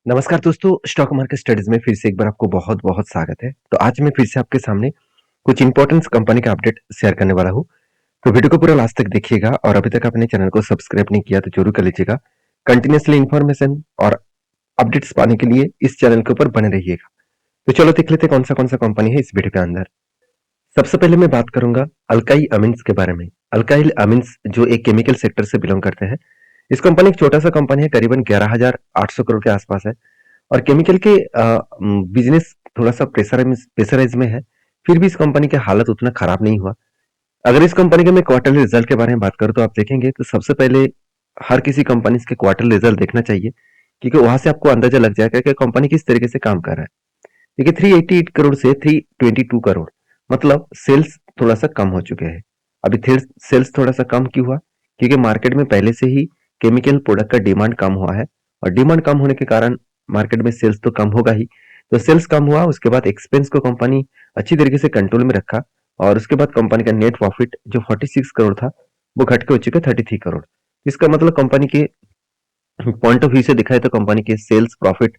नमस्कार दोस्तों, stock market studies में फिर से एक बार आपको बहुत-बहुत स्वागत है। तो आज मैं फिर से आपके सामने कुछ इंपॉर्टेंट कंपनी का अपडेट शेयर करने वाला हूँ। तो वीडियो को पूरा लास्ट तक देखिएगा और अभी तक आपने चैनल को सब्सक्राइब नहीं किया तो जरूर कर लीजिएगा। कंटिन्यूअसली इन्फॉर्मेशन और अपडेट्स पाने के लिए इस चैनल के ऊपर बने रहिएगा। तो चलो देख लेते हैं कौन सा कंपनी है इस वीडियो के अंदर। सबसे पहले मैं बात करूंगा अल्काइल अमीन्स के बारे में। अल्काइल अमीन्स जो एक केमिकल सेक्टर से बिलोंग करते हैं। इस कंपनी एक छोटा सा कंपनी है, करीबन 11,800 करोड़ के आसपास है। और केमिकल के बिजनेस थोड़ा सा प्रेशराइज में है। फिर भी इस कंपनी की हालत उतना खराब नहीं हुआ। अगर इस कंपनी के मैं क्वार्टरली रिजल्ट के बारे में बात करूं तो आप देखेंगे तो सबसे पहले हर किसी कंपनी के क्वार्टरली रिजल्ट देखना चाहिए, क्योंकि वहां से आपको अंदाजा लग जाएगा कि कंपनी किस तरीके से काम कर रहा है। देखिए 388 करोड़ से 322 करोड़, मतलब सेल्स थोड़ा सा कम हो चुके हैं। अभी सेल्स थोड़ा सा कम क्यों हुआ? क्योंकि मार्केट में पहले से ही केमिकल प्रोडक्ट का डिमांड कम हुआ है। और डिमांड कम होने के कारण मार्केट में सेल्स तो कम होगा ही। तो सेल्स कम हुआ, उसके बाद एक्सपेंस को कंपनी अच्छी तरीके से कंट्रोल में रखा। और उसके बाद कंपनी का नेट प्रॉफिट जो 46 करोड़ था वो घट के हो चुका 33 करोड़। इसका मतलब कंपनी के पॉइंट ऑफ व्यू से देखा जाए तो कंपनी के सेल्स प्रॉफिट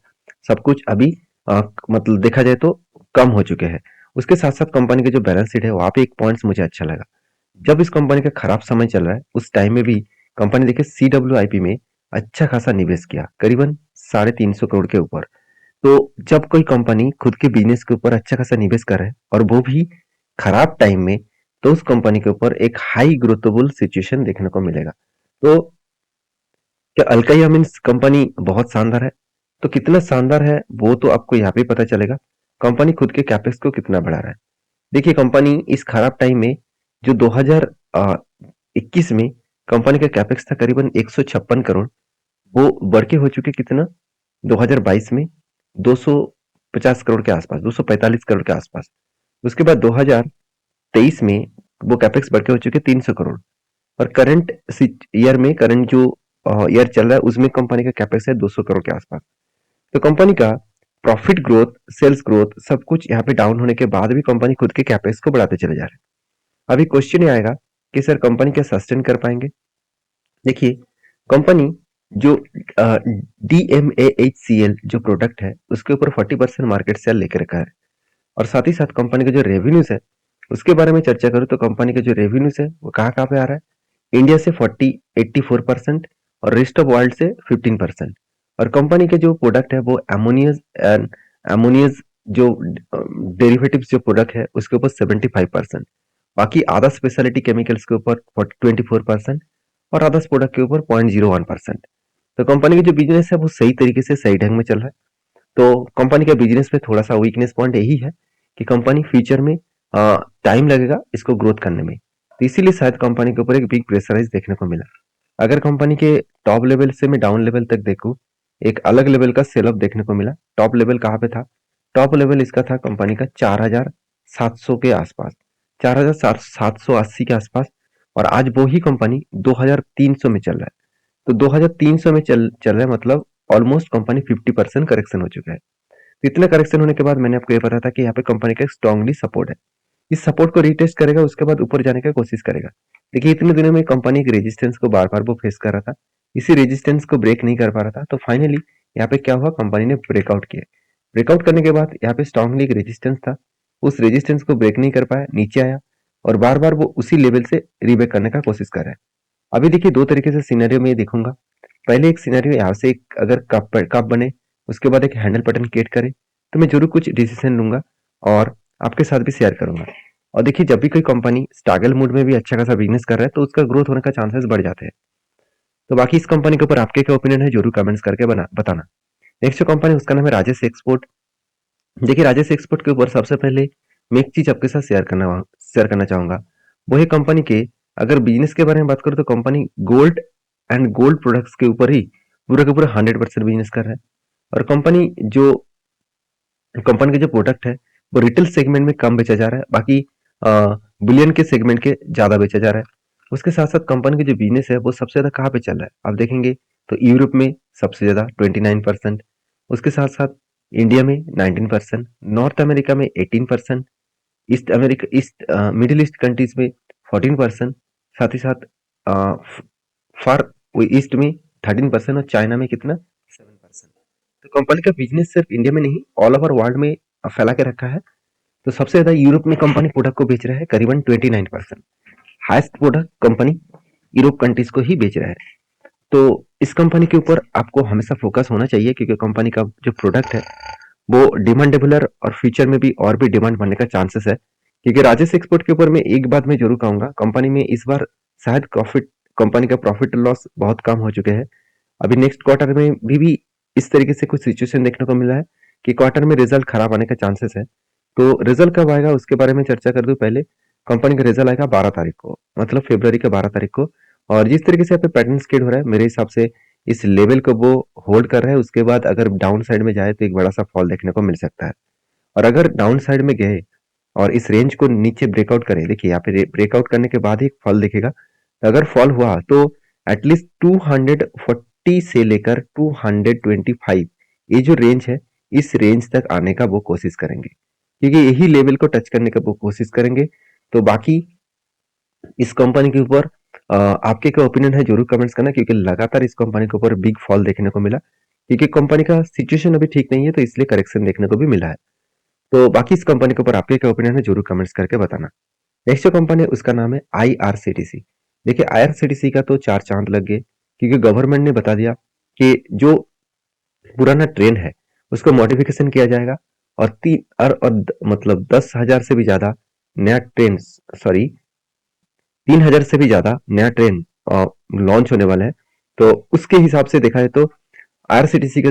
सब कुछ अभी मतलब देखा जाए तो कम हो चुके हैं। उसके साथ साथ कंपनी के जो बैलेंस शीट है वहां पे एक पॉइंट्स मुझे अच्छा लगा। जब इस कंपनी का खराब समय चल रहा है उस टाइम में भी कंपनी देखिए CWIP में अच्छा खासा निवेश किया, करीबन 350 करोड़ के ऊपर। तो जब कोई कंपनी खुद के बिजनेस के ऊपर अच्छा खासा निवेश कर रहा है और वो भी खराब टाइम में, तो उस कंपनी के ऊपर एक हाई ग्रोथेबल सिचुएशन देखने को मिलेगा। तो क्या अल्काई अमीन्स कंपनी बहुत शानदार है? तो कितना शानदार है वो तो आपको यहाँ पे पता चलेगा। कंपनी खुद के कैपेक्स को कितना बढ़ा रहा है। देखिए कंपनी इस खराब टाइम में जो 2021 में कंपनी का कैपेक्स था करीबन 156 करोड़, वो बढ़ के हो चुके कितना 2022 में 250 करोड़ के आसपास, 245 करोड़ के आसपास। उसके बाद 2023 में वो कैपेक्स बढ़ के हो चुके 300 करोड़। और करंट ईयर में, करंट जो ईयर चल रहा है उसमें कंपनी का कैपेक्स है 200 करोड़ के आसपास। तो कंपनी का प्रॉफिट ग्रोथ, सेल्स ग्रोथ सब कुछ यहाँ पे डाउन होने के बाद भी कंपनी खुद के कैपेक्स को बढ़ाते चले जा रहे हैं। अभी क्वेश्चन ये आएगा कि सर कंपनी क्या सस्टेन कर पाएंगे? देखिए कंपनी जो DMAHCL जो प्रोडक्ट है उसके ऊपर 40% मार्केट शेयर लेकर रखा है। और साथ ही साथ कंपनी का जो रेवेन्यूज है उसके बारे में चर्चा करूँ तो कंपनी का जो रेवेन्यूज है वो कहाँ कहाँ पे आ रहा है। इंडिया से 84% और रेस्ट ऑफ वर्ल्ड से 15%। और कंपनी के जो प्रोडक्ट है वो एमोनियस एंड एमोनियस जो डेरिवेटिव्स जो प्रोडक्ट है उसके ऊपर 75%। बाकी आधा स्पेशलिटी केमिकल्स के ऊपर 24% और अदर्स प्रोडक्ट के ऊपर 0.01%। तो कंपनी की जो बिजनेस है वो सही तरीके से सही ढंग में चल रहा है। तो कंपनी के बिजनेस में थोड़ा सा वीकनेस पॉइंट यही है कि कंपनी फ्यूचर में टाइम लगेगा इसको ग्रोथ करने में। तो इसीलिए शायद कंपनी के ऊपर एक बिग प्रेशराइज देखने को मिला। अगर कंपनी के टॉप लेवल से मैं डाउन लेवल तक देखूं, एक अलग लेवल का सेल ऑफ देखने को मिला। टॉप लेवल कहाँ पे था? टॉप लेवल इसका था कंपनी का 4,700 के आसपास, 4,780 के आसपास। और आज वो ही कंपनी 2,300 में चल रहा है। तो 2,300 में चल रहा है, मतलब ऑलमोस्ट कंपनी 50% करेक्शन हो चुका है। तो इतना करेक्शन होने के बाद मैंने आपको ये बताया था कि यहाँ पे कंपनी का स्ट्रांगली सपोर्ट है। इस सपोर्ट को रीटेस्ट करेगा, उसके बाद ऊपर जाने की कोशिश करेगा। देखिए इतने दिनों में कंपनी एक रेजिस्टेंस को बार बार वो फेस कर रहा था, इसी रेजिस्टेंस को ब्रेक नहीं कर पा रहा था। तो फाइनली यहाँ पे क्या हुआ, कंपनी ने ब्रेकआउट किया। ब्रेकआउट करने के बाद यहाँ पे स्ट्रांगली एक रेजिस्टेंस था, उस रेजिस्टेंस को ब्रेक नहीं कर पाया, नीचे आया और बार बार वो उसी लेवल से रीबैक करने का कोशिश कर रहा है। अभी देखिए दो तरीके से सिनेरियो में ये देखूंगा। पहले एक सिनेरियो यहाँ से एक अगर कप बने, उसके बाद एक हैंडल बटन क्रिएट करे, तो मैं जरूर कुछ डिसीजन लूंगा और आपके साथ भी शेयर करूंगा। और देखिए जब भी कोई कंपनी स्ट्रगल मूड में भी अच्छा खासा बिजनेस कर रहा है तो उसका ग्रोथ होने का चांसेस बढ़ जाते हैं। तो बाकी इस कंपनी के ऊपर आपके क्या ओपिनियन है जरूर कमेंट्स करके बताना। नेक्स्ट जो कंपनी उसका नाम है राजेश एक्सपोर्ट। देखिए राजेश एक्सपोर्ट के ऊपर सबसे पहले मैं एक चीज आपके साथ शेयर करना चाहूंगा। वो है कंपनी के, अगर बिजनेस के बारे में बात करूं तो company gold and gold products के ऊपर ही पूरा का पूरा 100% बिजनेस कर रहा है। और कंपनी के जो प्रोडक्ट है वो रिटेल सेगमेंट में कम बेचा जा रहा है, बाकी बिलियन के सेगमेंट के ज्यादा बेचा जा रहा है। उसके साथ साथ कंपनी की जो बिजनेस है वो सबसे ज्यादा कहाँ पे चल रहा है आप देखेंगे तो यूरोप में सबसे ज्यादा 29%। उसके साथ साथ इंडिया में 19%, नॉर्थ अमेरिका में 18%, ईस्ट मिडिल ईस्ट कंट्रीज में 14%, साथ ही साथ फार ईस्ट में 13% और चाइना में कितना 7%। तो कंपनी का बिजनेस सिर्फ इंडिया में नहीं, ऑल ओवर वर्ल्ड में फैला के रखा है। तो सबसे ज्यादा यूरोप में कंपनी प्रोडक्ट को बेच रहा है, करीबन 29%। Highest product company Europe countries को ही बेच रहा है। तो इस कंपनी के ऊपर आपको हमेशा फोकस होना चाहिए, क्योंकि कंपनी का जो प्रोडक्ट है वो डिमांडेबल है और फ्यूचर में भी और भी डिमांड बढ़ने का चांसेस है। क्योंकि राजेश एक्सपोर्ट के ऊपर में एक बात मैं जरूर कहूंगा, कंपनी में इस बार शायद कंपनी का प्रॉफिट लॉस बहुत कम हो चुके हैं। अभी नेक्स्ट क्वार्टर में भी इस तरीके से कुछ सिचुएशन देखने को मिला है कि क्वार्टर में रिजल्ट खराब आने का चांसेस है। तो रिजल्ट कब आएगा उसके बारे में चर्चा कर दूं। पहले कंपनी का रिजल्ट आएगा 12 तारीख को, मतलब फरवरी के 12 तारीख को। और जिस तरीके से यहाँ पे पैटर्न स्केड हो रहा है, मेरे हिसाब से इस लेवल को वो होल्ड कर रहा है। उसके बाद अगर डाउन साइड में जाए तो एक बड़ा सा फॉल देखने को मिल सकता है। और अगर डाउन साइड में गए और इस रेंज को नीचे ब्रेकआउट करे, देखिए यहाँ पे ब्रेकआउट करने के बाद ही फॉल दिखेगा। अगर फॉल हुआ तो एटलीस्ट 240 से लेकर 225, ये जो रेंज है, इस रेंज तक आने का वो कोशिश करेंगे, क्योंकि यही लेवल को टच करने का वो कोशिश करेंगे। तो बाकी इस कंपनी के ऊपर आपके क्या ओपिनियन है जरूर कमेंट्स करना, क्योंकि लगातार इस कंपनी के ऊपर बिग फॉल देखने को मिला, क्योंकि कंपनी का सिचुएशन अभी ठीक नहीं है, तो इसलिए करेक्शन देखने को भी मिला है। तो बाकी इस कंपनी के ऊपर आपके क्या ओपिनियन है जरूर कमेंट्स करके बताना। नेक्स्ट जो कंपनी है उसका नाम है IRCTC। देखिए IRCTC का तो चार चांद लग गए, क्योंकि गवर्नमेंट ने बता दिया कि जो पुराना ट्रेन है उसको मॉडिफिकेशन किया जाएगा और मतलब 10,000 से भी ज्यादा नया ट्रेन, सॉरी 3,000 से भी ज्यादा नया ट्रेन लॉन्च होने वाला है। तो उसके हिसाब से देखा है तो IRCTC का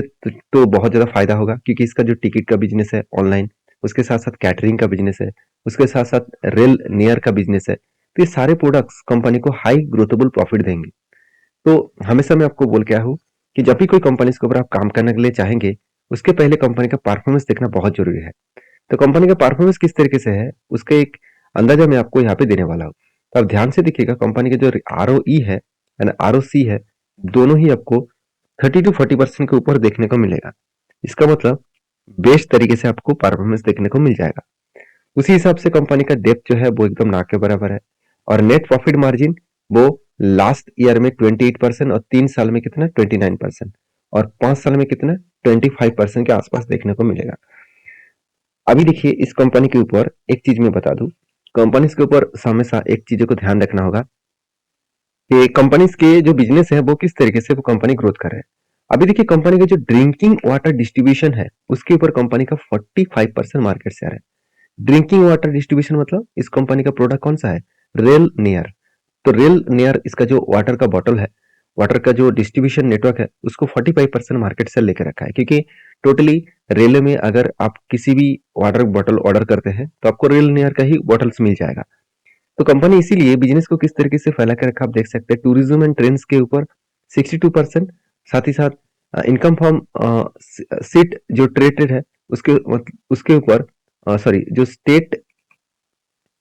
तो बहुत ज्यादा फायदा होगा, क्योंकि इसका जो टिकट का बिजनेस है ऑनलाइन, उसके साथ साथ कैटरिंग का बिजनेस है, उसके साथ साथ रेल नियर का बिजनेस है। तो ये सारे प्रोडक्ट्स कंपनी को हाई ग्रोथेबल प्रॉफिट देंगे। तो हमेशा मैं आपको बोल के आया हूँ कि जब भी कोई कंपनी के ऊपर आप काम करने के लिए चाहेंगे, उसके पहले कंपनी का परफॉर्मेंस देखना बहुत जरूरी है। तो कंपनी का परफॉर्मेंस किस तरीके से है उसका एक अंदाजा मैं आपको यहाँ पे देने वाला हूँ। तो आप ध्यान से देखिएगा, कंपनी का जो ROE है यानी ROC है, दोनों ही आपको 30 to 40% के ऊपर देखने को मिलेगा। इसका मतलब बेस्ट तरीके से आपको परफॉर्मेंस देखने को मिल जाएगा। उसी हिसाब से कंपनी का डेप्थ जो है वो एकदम ना के बराबर है। और नेट प्रॉफिट मार्जिन वो लास्ट ईयर में 28% और 3 साल में कितना 29% और 5 साल में कितना 25% के आसपास देखने को मिलेगा। अभी देखिए इस कंपनी के ऊपर एक चीज मैं बता दूं, कंपनी के ऊपर हमेशा एक चीजों को ध्यान रखना होगा कि कंपनी के जो बिजनेस है वो किस तरीके से वो कंपनी ग्रोथ कर रहे हैं। अभी देखिए कंपनी का जो ड्रिंकिंग वाटर डिस्ट्रीब्यूशन है उसके ऊपर कंपनी का 45% मार्केट शेयर है। ड्रिंकिंग वाटर डिस्ट्रीब्यूशन मतलब इस कंपनी का प्रोडक्ट कौन सा है, रेल नियर। तो रेल नियर इसका जो वाटर का बॉटल है, वाटर का जो डिस्ट्रीब्यूशन नेटवर्क है, उसको 45% मार्केट से लेकर रखा है। क्योंकि टोटली रेलवे में अगर आप किसी भी वाटर बॉटल ऑर्डर करते हैं तो आपको रेल नियर का ही बॉटल्स मिल जाएगा। तो कंपनी इसीलिए बिजनेस को किस तरीके से फैला कर रखा आप देख सकते हैं। टूरिज्म एंड ट्रेन्स के ऊपर 62%, साथ ही साथ इनकम फ्रॉम सीट जो ट्रेडेड है उसके ऊपर सॉरी जो स्टेट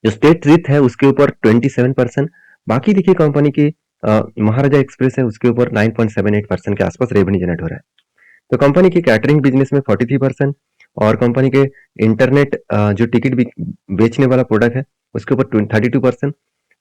ट्रिथ है उसके ऊपर 27%। बाकी देखिए कंपनी की महाराजा एक्सप्रेस है उसके ऊपर 9.78% के आसपास रेवेन्यू जनरेट हो रहा है। तो कंपनी के कैटरिंग बिजनेस में 43% और कंपनी के इंटरनेट जो टिकट बेचने वाला प्रोडक्ट है उसके ऊपर 32%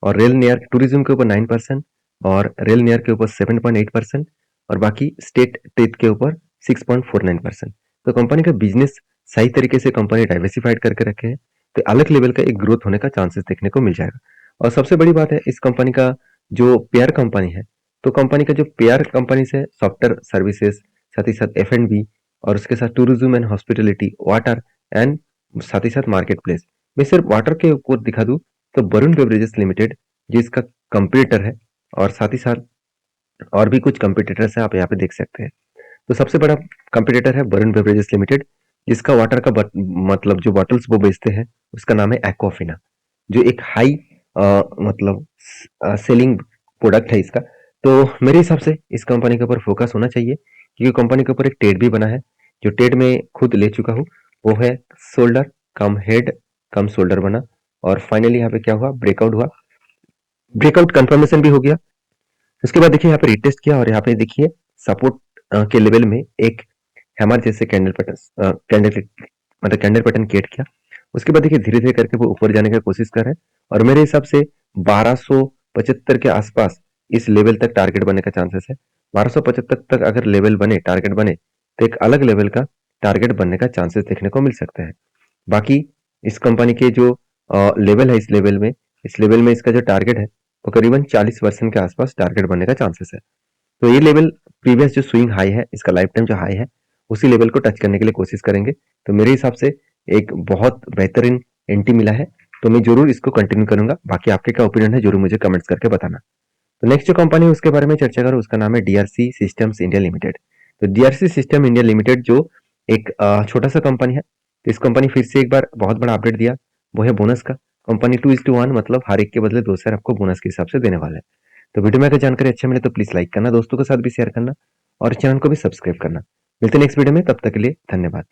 और रेल नियर टूरिज्म के ऊपर 9% और रेल नियर के ऊपर 7.8% और बाकी स्टेट ट्रिथ के ऊपर 6.49%। तो कंपनी का बिजनेस सही तरीके से कंपनी डाइवर्सिफाइड करके रखे हैं, तो अलग लेवल का एक ग्रोथ होने का चांसेस देखने को मिल जाएगा। और सबसे बड़ी बात है इस कंपनी का जो पेयर कंपनी है, तो कंपनी का जो पेयर कंपनी है सॉफ्टवेयर सर्विसेज, साथ ही साथ F&B और उसके साथ tourism and hospitality, water and साथ ही साथ मार्केट प्लेस। मैं सिर्फ वाटर के ऊपर दिखा दूं तो वरुण बेवरेजेस लिमिटेड जिसका कंपटीटर है, और साथ ही साथ और भी कुछ कंपटीटर्स है आप यहाँ पे देख सकते हैं। तो सबसे बड़ा कंपटीटर है वरुण बेवरेजेस लिमिटेड, जिसका वाटर का मतलब जो बॉटल्स वो बेचते हैं उसका नाम है एक्वाफिना, जो एक हाई मतलब सेलिंग प्रोडक्ट है इसका। तो मेरे हिसाब से इस कंपनी के ऊपर फोकस होना चाहिए, क्योंकि कंपनी के ऊपर एक टेड भी बना है जो टेड में खुद ले चुका हूँ, वो है शोल्डर कम हेड कम शोल्डर बना। और फाइनली यहाँ पे क्या हुआ, ब्रेकआउट हुआ, ब्रेकआउट कंफर्मेशन भी हो गया। उसके बाद देखिए यहाँ पे रिटेस्ट किया और यहाँ पे देखिए सपोर्ट के लेवल में एक हैमर जैसे कैंडल पैटर्न क्रिएट किया। उसके बाद देखिए धीरे धीरे करके वो ऊपर जाने की कोशिश कर रहे हैं और मेरे हिसाब से 1275 के आसपास इस लेवल तक टारगेट बनने का चांसेस है। 1275 तक अगर लेवल बने, टारगेट बने, तो एक अलग लेवल का टारगेट बनने का चांसेस देखने को मिल सकते हैं। बाकी इस कंपनी के जो लेवल है, इस लेवल में इसका जो टारगेट है वो करीबन 40% के आसपास टारगेट बनने का चांसेस है। तो ये लेवल प्रीवियस जो स्विंग हाई है, इसका लाइफ टाइम जो हाई है, उसी लेवल को टच करने के लिए कोशिश करेंगे। तो मेरे हिसाब से एक बहुत बेहतरीन एंट्री मिला है, तो मैं जरूर इसको कंटिन्यू करूंगा। बाकी आपके क्या ओपिनियन है जरूर मुझे कमेंट्स करके बताना। तो नेक्स्ट जो कंपनी है उसके बारे में चर्चा करूँ, उसका नाम है डीआरसी सिस्टम्स इंडिया लिमिटेड। तो डीआरसी सिस्टम इंडिया लिमिटेड जो एक छोटा सा कंपनी है, तो इस कंपनी फिर से एक बार बहुत बड़ा अपडेट दिया, वो है बोनस का। कंपनी 2:1 मतलब हर एक के बदले 2 शेयर आपको बोनस के हिसाब से देने वाला है। तो वीडियो में अगर जानकारी अच्छा मिले तो प्लीज लाइक करना, दोस्तों के साथ भी शेयर करना और चैनल को भी सब्सक्राइब करना। मिलते हैं नेक्स्ट वीडियो में, तब तक के लिए धन्यवाद।